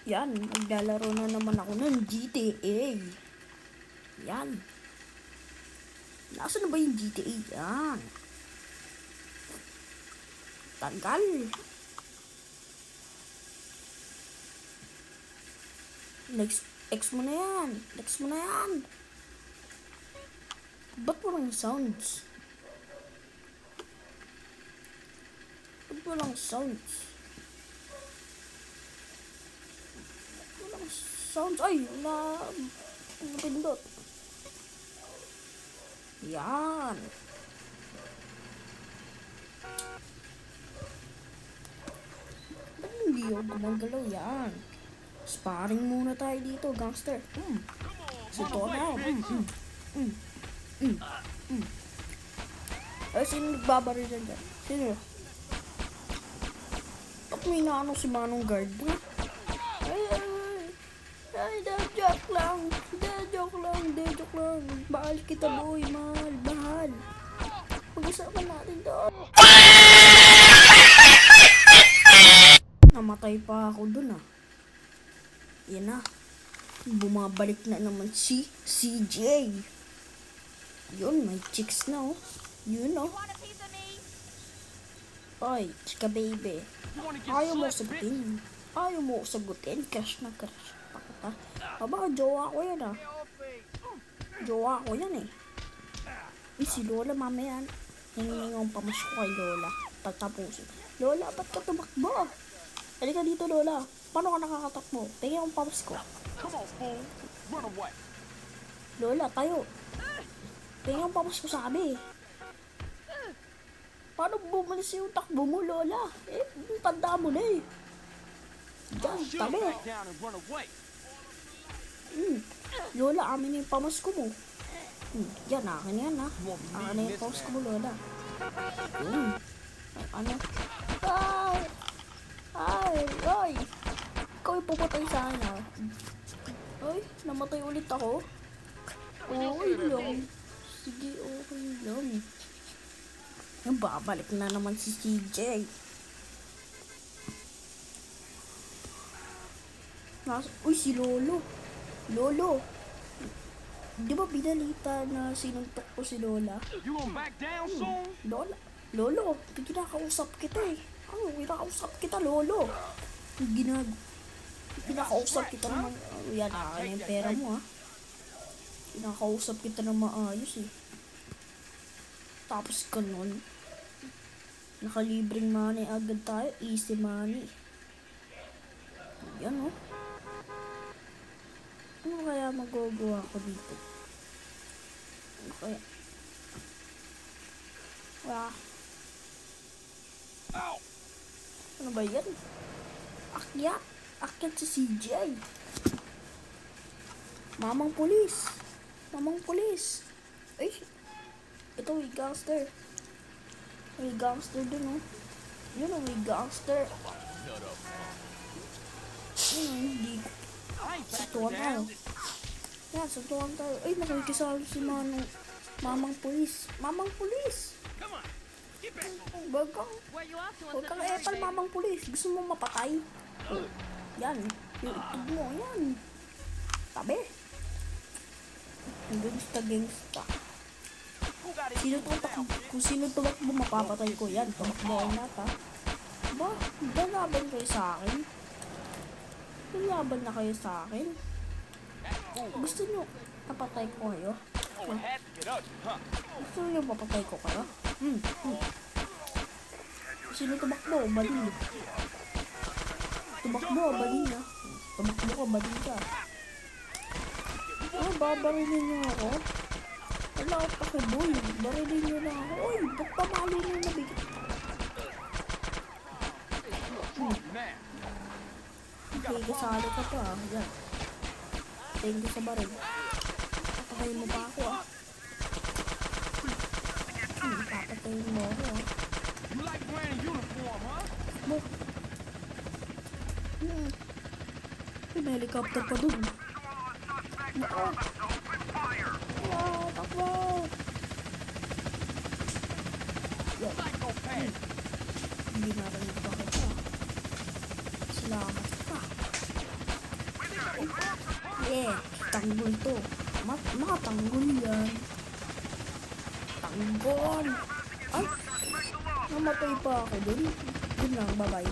Yan, maglalaro na naman ako ng GTA. Yan. Nasaan na ba yung GTA? Yan. Tagal. X mo na yan. X mo na yan. Ba't walang sounds? Ba't walang sounds? Walang sounds. Ay, napindot. Yan. Ba't hindi ako gumagalaw? Yan. Sparring muna tayo dito, gangster. Sito na. Ay, sino nagbabaril dyan? Sino? Ba't may naano si Manong Guard? Ay, joke lang. Joke lang. Mahal kita, boy. Mahal. Pag-usapan natin to. Namatay pa ako dun, Yan na. Bumabalik na naman si CJ. Yun, may chicks na, Yun, Oy, chika baby. Ayaw mo sagutin. Crush na crush. Pakita. Aba, jowa ko yan, Jowa ko yan, si Lola, mamaya. Hingingong pamasok kay Lola. Tatapusin. Lola, ba't ka tumakbo? Halika dito, Lola. Paano ka nakakatakbo? Tingin ang pamas ko. Lola, tayo. Tingin ang pamas ko, sabi. Paano bumalis yung takbo mo, Lola? Tanda mo na, Diyan, tabi. Lola, amin yung pamasko mo. Yan, akin yan, Akin na yung pamasko mo, Lola. Ano? Ay! Ikaw yung pupatay sa akin, Ay, namatay ulit ako. Okay lang. Sige, okay lang. Yung babalik na naman si CJ. Uy, si Lolo. Lolo. Di ba binalita na sinuntok ko si Lola? Lolo, kinakausap kita, kinakausap kita, Lolo. Kinakausap kita naman. Yan, akin yung pera mo, Kinakausap kita na maayos, Tapos ganun. Nakalibreng money agad tayo. Easy money. Yan, Ano kaya magagawa ko dito? Ano kaya? Ano ba yan? Akyat si CJ. Mamang pulis. Ay, ito may gangster. May gangster dun, Yun, may gangster. Hindi. Suntuan tayo. Yan, suntuan tayo. Ay, nakikisalo si Mamang pulis. Huwag kang epal, Mamang pulis. Gusto mo mapatay? Yan. Yung itog mo, yan. Tabi. Gangsta. Kung sino tumakbo, mapapatay ko yan. Tumakbo ay nata. Ba, lalaban kayo sa akin? Lalaban na kayo sa akin? Gusto nyo papatay ko kayo? Gusto nyo papatay ko kayo? Sino tumakbo? Badin. Tumakbo ka, badin ka. Babarilin nyo ako? Wala ako pakiboy. Barilin nyo na ako. Uy, ba't pamali nyo nabigat? Okay, kasali ka pa, Yan. Tingin ko sa baril. Papatayin mo pa ako, Papatayin mo ako, Mo. May helicopter pa dun. Takbo! Yan. Hindi narinig pa kita. Salamat ka. Sige, tanggol to. Makatanggol yan. Tanggol. Ay, namatay pa ako dun. Yun lang, bye-bye.